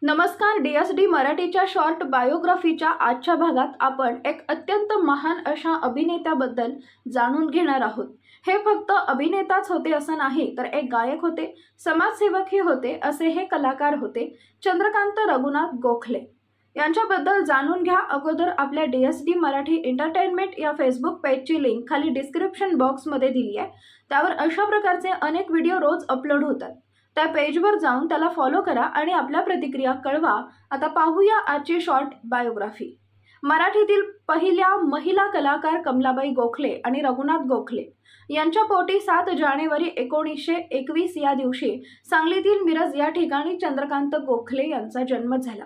नमस्कार, DSD मराठीच्या short बायोग्राफीच्या आजच्या भागात आपण एक अत्यंत महान अशा अभिनेत्याबद्दल जाणून घेणार आहोत। हे फक्त अभिनेताच होते असं नाही, तर एक गायक होते, समाजसेवकही होते, असे हे कलाकार होते चंद्रकांत रघुनाथ गोखले। यांच्याबद्दल जाणून घ्या अगोदर आपल्या DSD मराठी एंटरटेनमेंट या फेसबुक पेजची लिंक खाली डिस्क्रिप्शन बॉक्समध्ये दिली आहे। त्यावर अशा प्रकारचे अनेक व्हिडिओ रोज अपलोड होतात। त्या पेजवर जाऊन त्याला फॉलो करा आणि आपल्या प्रतिक्रिया कळवा। आता पाहूया आजची शॉर्ट बायोग्राफी। मराठीतील पहिल्या महिला कलाकार कमलाबाई गोखले आणि रघुनाथ गोखले यांच्या पोटी 7 जानेवारी 1921 या दिवशी सांगलीतील मिरज या ठिकाणी चंद्रकांत गोखले यांचा जन्म झाला।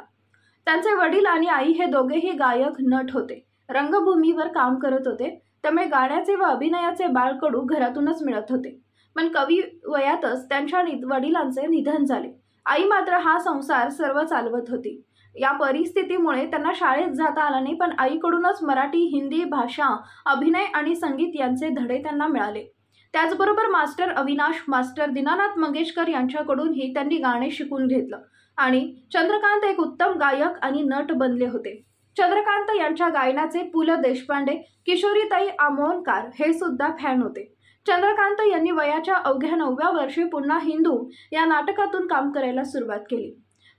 त्यांचे वडील आणि आई हे दोघेही गायक नट होते, रंगभूमीवर काम करत होते, त्यामुळे गाण्याचे व अभिनयाचे बाळकडू घरातूनच मिळत होते। पण कवी वयातच त्यांच्या वडिलांचे निधन झाले। आई मात्र हा संसार सर्व चालवत होती। या परिस्थितीमुळे त्यांना शाळेत जाता आलं नाही, पण आईकडूनच मराठी, हिंदी भाषा, अभिनय आणि संगीत यांचे धडे त्यांना मिळाले। त्याचबरोबर मास्टर अविनाश, मास्टर दीनानाथ मंगेशकर यांच्याकडूनही त्यांनी गाणे शिकून घेतलं आणि चंद्रकांत एक उत्तम गायक आणि नट बनले होते। चंद्रकांत यांच्या गायनाचे पु ल देशपांडे, किशोरीताई आमोणकर हे सुद्धा फॅन होते। चंद्रकांत यांनी वयाच्या अवघ्या 9व्या वर्षी पुन्हा हिंदू या नाटकातून काम करायला सुरुवात केली।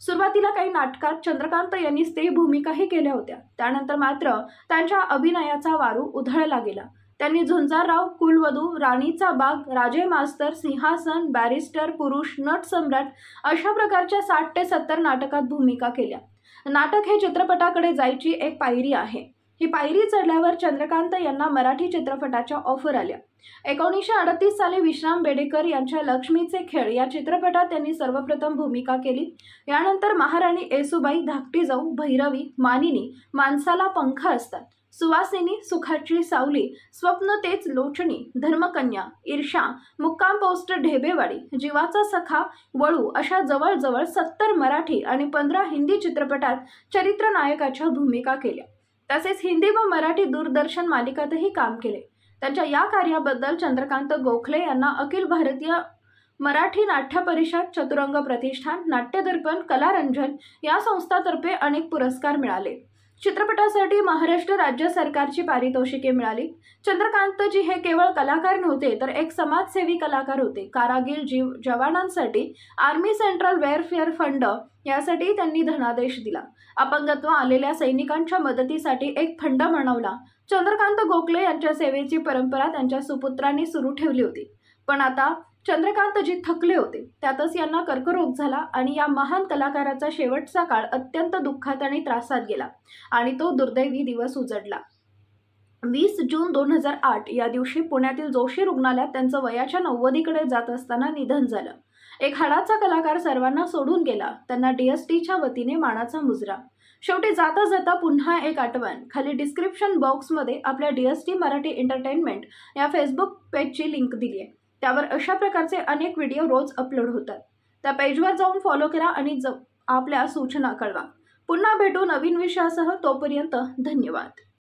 सुरुवातीला काही नाटकात चंद्रकांत यांनी स्त्री भूमिकाही केल्या होत्या। त्यानंतर मात्र त्यांच्या अभिनयाचा वारू उधळला गेला। त्यांनी झुंजारराव, कुलवधू, राणीचा बाग, राजे मास्तर, सिंहासन, बॅरिस्टर, पुरुष, नट सम्राट अशा प्रकारच्या 60 ते 70 नाटकात भूमिका केल्या। नाटक हे चित्रपटाकडे जायची एक पायरी आहे। ही पायरी चढल्यावर चंद्रकांत यांना मराठी चित्रपटाच्या ऑफर आल्या। 1938 साली विश्राम बेडेकर यांच्या लक्ष्मीचे खेळ या चित्रपटात त्यांनी सर्वप्रथम भूमिका केली। यानंतर महाराणी येसूबाई, धाकटी जाऊ, भैरवी, मानिनी, माणसाला पंख असतात, सुवासिनी, सुखाची सावली, स्वप्न तेच लोचणी, धर्मकन्या, ईर्षा, मुक्काम पोस्ट ढेबेवाडी, जीवाचा सखा, वळू अशा जवळजवळ 70 मराठी आणि 15 हिंदी चित्रपटात चरित्र नायकाच्या भूमिका केल्या। तसेच हिंदी व मराठी दूरदर्शन मालिकातही काम केले। त्यांच्या या कार्याबद्दल चंद्रकांत गोखले यांना अखिल भारतीय मराठी नाट्य परिषद, चतुरंग प्रतिष्ठान, नाट्यदर्पण, कलारंजन या संस्थांतर्फे अनेक पुरस्कार मिळाले। चित्रपटासाठी महाराष्ट्र राज्य सरकारची पारितोषिके मिळाली। चंद्रकांतजी हे केवळ कलाकार नव्हते, तर एक समाजसेवी कलाकार होते। कारागीर जवानांसाठी आर्मी सेंट्रल वेलफेअर फंड यासाठी त्यांनी धनादेश दिला। अपंगत्व आलेल्या सैनिकांच्या मदतीसाठी एक फंड बनवला। चंद्रकांत गोखले यांच्या सेवेची परंपरा त्यांच्या सुपुत्रांनी सुरू ठेवली होती। पण आता चंद्रकांतजी थकले होते, त्यातच यांना कर्करोग झाला आणि या महान कलाकाराचा शेवटचा काळ अत्यंत दुःखात आणि त्रासात गेला आणि तो दुर्दैवी दिवस उजडला। 20 जून 2008 या दिवशी पुण्यातील जोशी रुग्णालयात त्यांचं वयाच्या 90कडे जात असताना निधन झालं। एक हाडाचा कलाकार सर्वांना सोडून गेला, त्यांना DSDच्या वतीने मानाचा मुजरा। शेवटी जाता जाता पुन्हा एक आठवण, खाली डिस्क्रिप्शन बॉक्समध्ये आपल्या DSD मराठी एंटरटेनमेंट या फेसबुक पेजची लिंक दिली आहे। त्यावर अशा प्रकारचे अनेक व्हिडिओ रोज अपलोड होतात। त्या पेजवर जाऊन फॉलो करा आणि आपल्या सूचना कळवा। पुन्हा भेटू नवीन विषयासह, तोपर्यंत धन्यवाद।